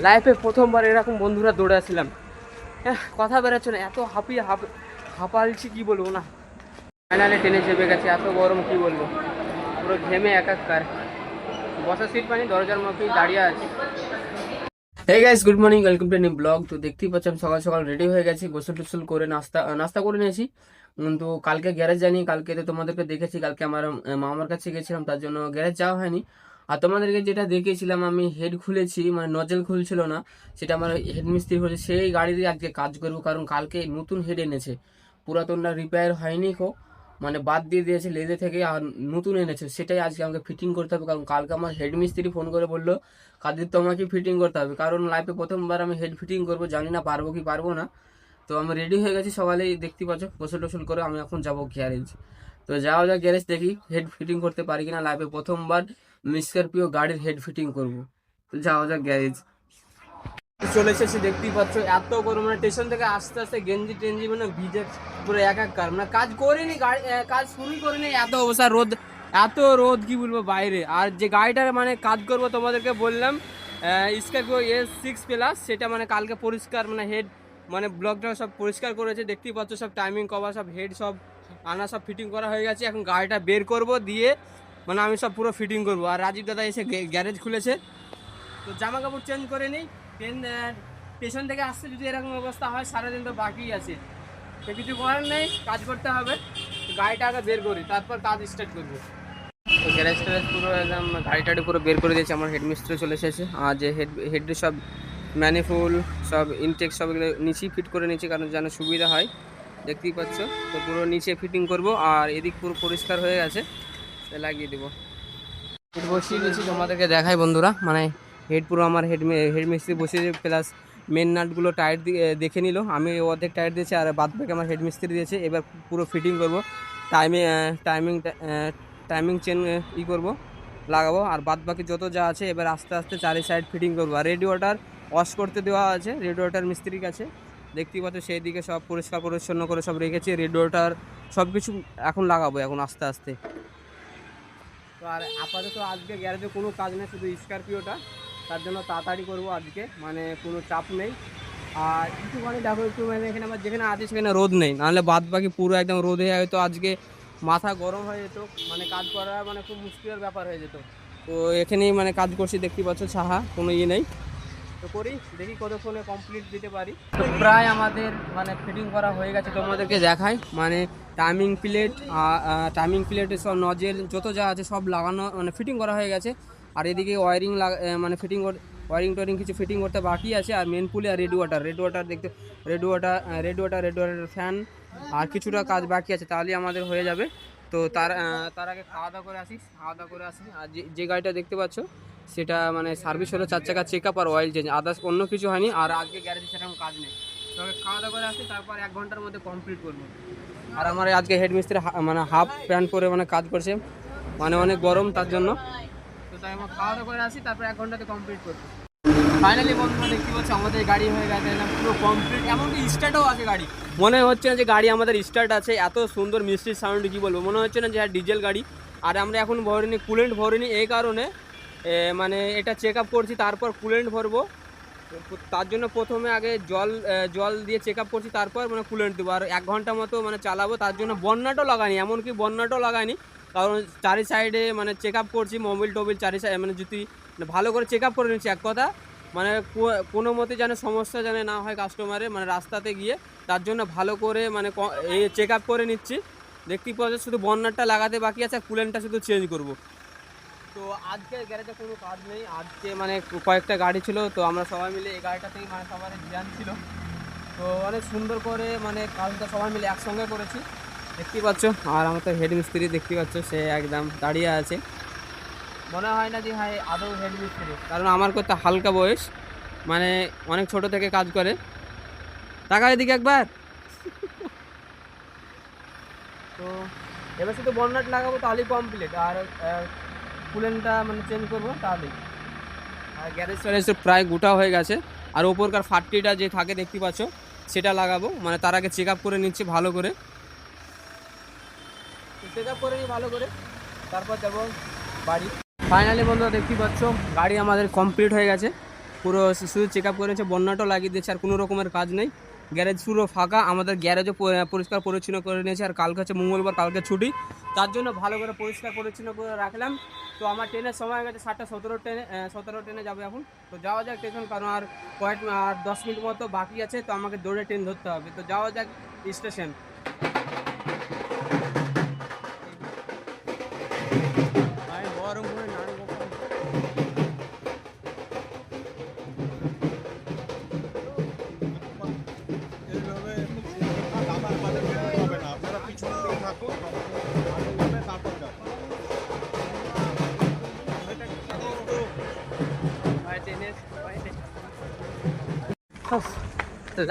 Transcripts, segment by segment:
লাইফে প্রথমবার এরকম বন্ধুরা দৌড়ে আসছিলাম। কথা বেরোচ্ছে না, এত হাঁপালছি কি বলবো না। ফাইনালি ট্রেনে চেপে গেছে, এত গরম কি বলবো, পুরো ঘেমে একাকার। বসার সিট পানি, দরজার মুখেই দাঁড়িয়ে আছে। Hey guys, good morning, welcome to new blog. তো দেখতেই পাচ্ছি আমি সকাল সকাল রেডি হয়ে গেছি, গোসল টোসল করে নাস্তা নাস্তা করে নিয়েছি। তো কালকে গ্যারেজ যাইনি, কালকে তো তোমাদেরকে দেখেছি, কালকে আমার মামার কাছে গেছিলাম, তার জন্য গ্যারেজ যাওয়া হয়নি। আর তোমাদেরকে যেটা দেখিয়েছিলাম আমি হেড খুলেছি, মানে নজেল খুলছিল না, সেটা আমার হেড মিস্ত্রি হয়েছে, সেই গাড়িরই আজকে কাজ করবো, কারণ কালকে নতুন হেড এনেছে, পুরাতনটা রিপেয়ার হয়নি কো, মানে বাদ দিয়ে দিয়েছে লেজে থেকে, আর নতুন এনেছে, সেটাই আজকে আমাকে ফিটিং করতে হবে। কারণ কালকে আমার হেড মিস্ত্রি ফোন করে বললো, কাদের তোমাকে ফিটিং করতে হবে, কারণ লাইফে প্রথমবার আমি হেড ফিটিং করবো, জানি না পারবো কি পারবো না। তো আমি রেডি হয়ে গেছি, সকালেই দেখতে পাচ্ছ গোসল টোসল করে আমি এখন যাবো গ্যারেজ। তো যাওয়া যাক গ্যারেজ, দেখি হেড ফিটিং করতে পারি কিনা, লাইফে প্রথমবার স্করপিও গাড়ির হেড ফিটিং করবো। তো যাওয়া যাক গ্যারেজ। চলে এসেছি, দেখতেই পাচ্ছ এত গরম, মানে স্টেশন থেকে আস্তে আস্তে গেঞ্জি টেঞ্জি মানে ভিজে পুরো একাকার, মানে কাজ করিনি, গাড়ি কাজ শুরুই করিনি, এত অবস্থা রোদ, এত রোদ কি বলবো বাইরে। আর যে গাড়িটার মানে কাজ করবো তোমাদেরকে বললাম, স্করপিও S6+, সেটা মানে কালকে পরিষ্কার, মানে হেড মানে ব্লকটা সব পরিষ্কার করেছে, দেখতেই পাচ্ছ সব টাইমিং কভার সব হেড সব আনা সব ফিটিং করা হয়ে গেছে। এখন গাড়িটা বের করব, দিয়ে মানে আমি সব পুরো ফিটিং করবো। আর রাজীব দাদা এসে গ্যারেজ খুলেছে, তো জামা কাপড় চেঞ্জ করে নিই। ট্রেন স্টেশন থেকে আসতে যদি এরকম অবস্থা হয়, সারাদিন তো বাকি আছে, তো কিছু করার নেই, কাজ করতে হবে। গাড়িটা আগে বের করি, তারপর কাজ স্টার্ট করবো। তো গ্যারেজ ট্যারেজ পুরো একদম গাড়ি টাড়ি পুরো বের করে দিয়েছে, আমার হেড মিস্ত্রি চলে এসেছে। আর যে হেড সব ম্যানিফুল সব ইনটেক সব এগুলো নিচেই ফিট করে নিচ্ছি, কারণ যেন সুবিধা হয়, দেখতেই পাচ্ছ। তো পুরো নিচে ফিটিং করব, আর এদিক পুরো পরিষ্কার হয়ে গেছে, লাগিয়ে দেবো। হেড বসিয়ে দিয়েছি, তোমাদেরকে দেখাই বন্ধুরা, মানে হেড পুরো আমার হেড মিস্ত্রি বসিয়ে, প্লাস মেন নাটগুলো টায়ার দিয়ে দেখে নিল, আমি অর্ধেক টায়ার দিয়েছি, আর বাদ বাকি আমার হেড মিস্ত্রি দিয়েছে। এবার পুরো ফিটিং করব, টাইমিং টাইমিং চেন করবো, লাগাবো, আর বাদ বাকি যত যা আছে এবার আস্তে আস্তে চারি সাইড ফিটিং করবো। আর রেডিওটার ওয়াশ করতে দেওয়া আছে রেডিওটার মিস্ত্রির কাছে, দেখতেই পাচ্ছ সেই দিকে সব পরিষ্কার পরিচ্ছন্ন করে সব রেখেছি। রেডিওটার সব কিছু এখন লাগাবো এখন আস্তে আস্তে। তো আর আপাতত আজকে গ্যারেজে কোনো কাজ নেই, শুধু স্করপিওটা, তার জন্য তাড়াতাড়ি করবো আজকে, মানে কোনো চাপ নেই। আর একটুখানি দেখো, একটু মানে এখানে আমার যেখানে আছে সেখানে রোদ নেই, নাহলে বাদ বাকি পুরো একদম রোদে হয়তো আজকে মাথা গরম হয়ে যেত, মানে কাজ করা মানে খুব মুশকিলের ব্যাপার হয়ে যেত। তো এখানেই মানে কাজ করছি, দেখতে পাচ্ছ ছাহা, কোনো ইয়ে নেই। তো করি, দেখি কতক্ষণে কমপ্লিট দিতে পারি। তো প্রায় আমাদের মানে ফিটিং করা হয়ে গেছে, তোমাদেরকে দেখাই, মানে টাইমিং প্লেট সব নজেল যত যা আছে সব লাগানো, মানে ফিটিং করা হয়ে গেছে। আর এদিকে ওয়ারিং মানে ওয়ারিং টোয়ারিং কিছু ফিটিং করতে বাকি আছে। আর মেন পুলে আর রেড ওয়াটার দেখতে, রেড ওয়াটার ফ্যান, আর কিছুটা কাজ বাকি আছে, তাহলেই আমাদের হয়ে যাবে। তো তার আগে খাওয়া দাওয়া করে আসি। আর যে গাড়িটা দেখতে পাচ্ছ সেটা মানে সার্ভিস হলো 4 চাকা চেক আপ আর অয়েল চেঞ্জ, আদার্স অন্য কিছু হয়নি। আর আজকে গ্যারেজে সেরকম কাজ নেই, তবে খাওয়া দাওয়া করে আসি, তারপর 1 ঘন্টার মধ্যে কমপ্লিট করবো। আর আমার আজকে হেড মিস্ত্রি মানে হাফ প্যান্ট পরে মানে কাজ করছে, মানে অনেক গরম তার জন্য। তো তাই আমার খাওয়া দাওয়া করে আসি, তারপর 1 ঘন্টাতে কমপ্লিট করবো। ফাইনালি বন্ধুরা দেখতে পাচ্ছি আমাদের গাড়ি হয়ে গেছে একদম পুরো কমপ্লিট, এমনকি স্টার্টও আছে গাড়ি। মনে হচ্ছে না যে গাড়ি আমাদের স্টার্ট আছে, এত সুন্দর মিষ্টির সাউন্ড কি বলবো, মনে হচ্ছে না যে হ্যাঁ ডিজেল গাড়ি। আর আমরা এখন ভরিনি, কুলেন্ট ভরিনি, এই কারণে মানে এটা চেক আপ করছি, তারপর কুলেন্ট ভরবো। তার জন্য প্রথমে আগে জল দিয়ে চেক আপ করছি, তারপর মানে কুলেন্ট দেবো। আর 1 ঘন্টা মতো মানে চালাবো, তার জন্য বন্যাটাও লাগানি, এমনকি বন্যাটাও লাগানি, কারণ চারি সাইডে মানে চেক আপ করছি, মোবিল টোবিল চারি সাইড মানে যদি ভালো করে চেক আপ করে নিচ্ছি, এক কথা মানে কোনো মতে যেন সমস্যা যেন না হয় কাস্টমারের, মানে রাস্তাতে গিয়ে, তার জন্য ভালো করে মানে এই চেক আপ করে নিচ্ছি। দেখতেই পাওয়া যায় শুধু বন্যারটা লাগাতে বাকি আছে, আর কুলেন্টটা শুধু চেঞ্জ করব। তো আজকে গ্যারেজে কোনো কাজ নেই, আজকে মানে কয়েকটা গাড়ি ছিল, তো আমরা সবাই মিলে এই গাড়িটাতেই মানে সবার ধ্যান ছিল। তো অনেক সুন্দর করে মানে কাজটা সবাই মিলে একসঙ্গে করেছি, দেখতেই পাচ্ছ। আর আমার তো হেড মিস্ত্রি দেখতেই পাচ্ছ, সে একদম দাঁড়িয়ে আছে, মনে হয় না যে হ্যাঁ আদৌ হেড মিস্ত্রি, কারণ আমার করতে হালকা বয়স, মানে অনেক ছোট থেকে কাজ করে। টাকা এদিকে একবার। তো এবার শুধু বন্নাট লাগাবো, তাহলেই কমপ্লিট। আর কুলেনটা মানে চেঞ্জ করবো তাহলেই। আর গ্যারেজ ট্যারেজ প্রায় গোটা হয়ে গেছে। আর ওপরকার ফাটটিটা যে থাকে দেখতে পাচ্ছ, সেটা লাগাবো, মানে তার আগে চেক আপ করে নিচ্ছি ভালো করে। চেক আপ করে নিই ভালো করে, তারপর যাবো বাড়ি। ফাইনালি বন্ধুরা দেখতে পাচ্ছ গাড়ি আমাদের কমপ্লিট হয়ে গেছে। পুরো শুধু চেক আপ করেছে, বন্যাটাও লাগিয়ে দিয়েছে, আর কোনো রকমের কাজ নেই। গ্যারেজ পুরো ফাঁকা, আমাদের গ্যারেজও পরিষ্কার পরিচ্ছন্ন করে নিয়েছে। আর কালকে হচ্ছে মঙ্গলবার, কালকে ছুটি, তার জন্য ভালো করে পরিষ্কার পরিচ্ছন্ন করে রাখলাম। তো আমার ট্রেনের সময় হয়ে গেছে 7:17 ট্রেনে, 17 ট্রেনে যাবে এখন। তো যাওয়া যাক স্টেশন, কারণ আর আর 10 মিনিট মতো বাকি আছে, তো আমাকে দৌড়ে ট্রেন ধরতে হবে। তো যাওয়া যাক স্টেশন। এইভাবে দাদার বাজার বেরোতে হবে না, আপনারা পিছন দিকে থাকুন, আগে যাবে তারপর যাবে।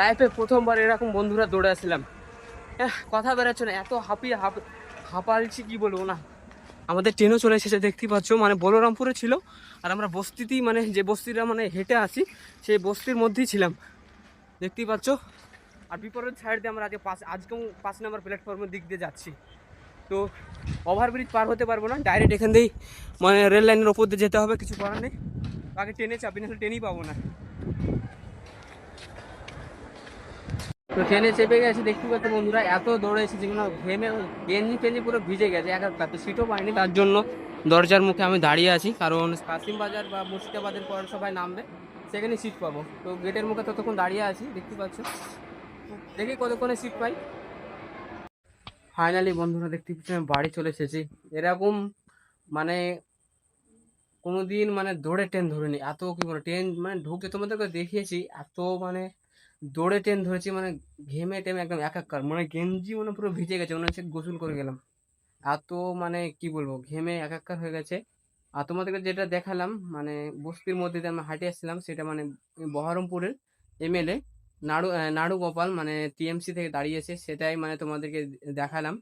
লাইফে প্রথমবার এরকম বন্ধুরা দৌড়ে আসছিলাম। কথা বেরোচ্ছে না, এত হাঁপালছি কি বলবো না। আমাদের ট্রেনও চলে এসেছে দেখতেই পাচ্ছ, মানে বলরামপুরে ছিল, আর আমরা বস্তিতেই, মানে যে বস্তিটা মানে হেঁটে আসি সেই বস্তির মধ্যেই ছিলাম, দেখতেই পাচ্ছ। আর বিপরীত সাইড দিয়ে আমরা আজকে 5 নম্বর প্ল্যাটফর্মের দিক দিয়ে যাচ্ছি। তো ওভারব্রিজ পার হতে পারবো না, ডাইরেক্ট এখান দিয়েই মানে রেল লাইনের ওপর দিয়ে যেতে হবে, কিছু করার নেই। আগে ট্রেনে চাপি, নাহলে ট্রেনই পাবো না। তো ট্রেনে চেপে গেছে, দেখতে পাচ্ছ বন্ধুরা, এত দৌড়ে এসেছে যেগুলো ঘেমে গেঞ্জি টেঞ্জি পুরো ভিজে গেছে এক একটা। তো সিটও পাইনি, তার জন্য দরজার মুখে আমি দাঁড়িয়ে আছি, কারণ কাশিম বাজার বা মুর্শিদাবাদের পর সবাই নামবে, সেখানে সিট পাবো। তো গেটের মুখে ততক্ষণ দাঁড়িয়ে আছি, দেখতে পাচ্ছ। দেখি কতক্ষণে সিট পাই। ফাইনালি বন্ধুরা দেখতে পাচ্ছি আমি বাড়ি চলে এসেছি। এরকম মানে কোনোদিন মানে দৌড়ে ট্রেন ধরিনি, এত কি বলে ট্রেন মানে ঢুকে তোমাদেরকে দেখিয়েছি, এত মানে দৌড়ে ট্রেন ধরেছি, মানে ঘেমে টেমে একদম একাকার, মানে গেঞ্জি মানে পুরো ভিজে গেছে, মনে হচ্ছে গোসল করে গেলাম। এত মানে কি বলবো, ঘেমে একাকার হয়ে গেছে। আর তোমাদেরকে যেটা দেখালাম, মানে বস্তির মধ্যে দিয়ে আমি হাঁটে আসছিলাম, সেটা মানে বহরমপুরের এমএলএ নাড়ু গোপাল মানে টিএমসি থেকে দাঁড়িয়েছে, সেটাই মানে তোমাদেরকে দেখালাম।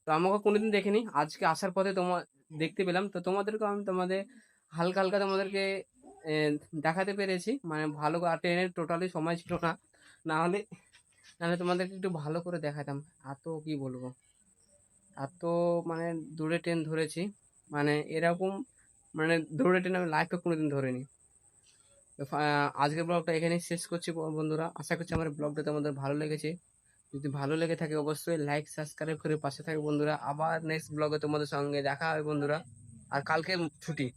তো আমাকে কোনোদিন দেখিনি, আজকে আসার পথে দেখতে পেলাম। তো তোমাদেরকে আমি হালকা হালকা তোমাদেরকে আহ, দেখাতে পেরেছি, মানে ভালো আর ট্রেনের টোটালি সময় ছিল না, না হলে তোমাদেরকে একটু ভালো করে দেখাতাম। এত কি বলবো, এত মানে দূরে ট্রেন ধরেছি, মানে এরকম মানে দূরে ট্রেন আমি লাইফে কোনোদিন ধরিনি। তো আজকের ব্লগটা এখানেই শেষ করছি বন্ধুরা, আশা করছি আমার ব্লগটা তোমাদের ভালো লেগেছে। যদি ভালো লেগে থাকে অবশ্যই লাইক সাবস্ক্রাইব করে পাশে থাকে বন্ধুরা। আবার নেক্সট ব্লগে তোমাদের সঙ্গে দেখা হবে বন্ধুরা। আর কালকে ছুটি,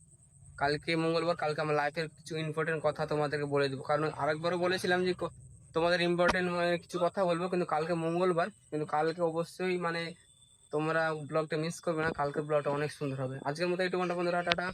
কালকে মঙ্গলবার, কালকে আমার লাইফের কিছু ইম্পর্টেন্ট কথা তোমাদেরকে বলে দেবো, কারণ আরেকবারও বলেছিলাম যে তোমাদের ইম্পর্টেন্ট কিছু কথা বলবো, কিন্তু কালকে মঙ্গলবার, কিন্তু কালকে অবশ্যই মানে তোমরা ব্লগটা মিস করবে না, কালকে ব্লগটা অনেক সুন্দর হবে। আজকের মতো একটু বন্ধুরা, টাটা।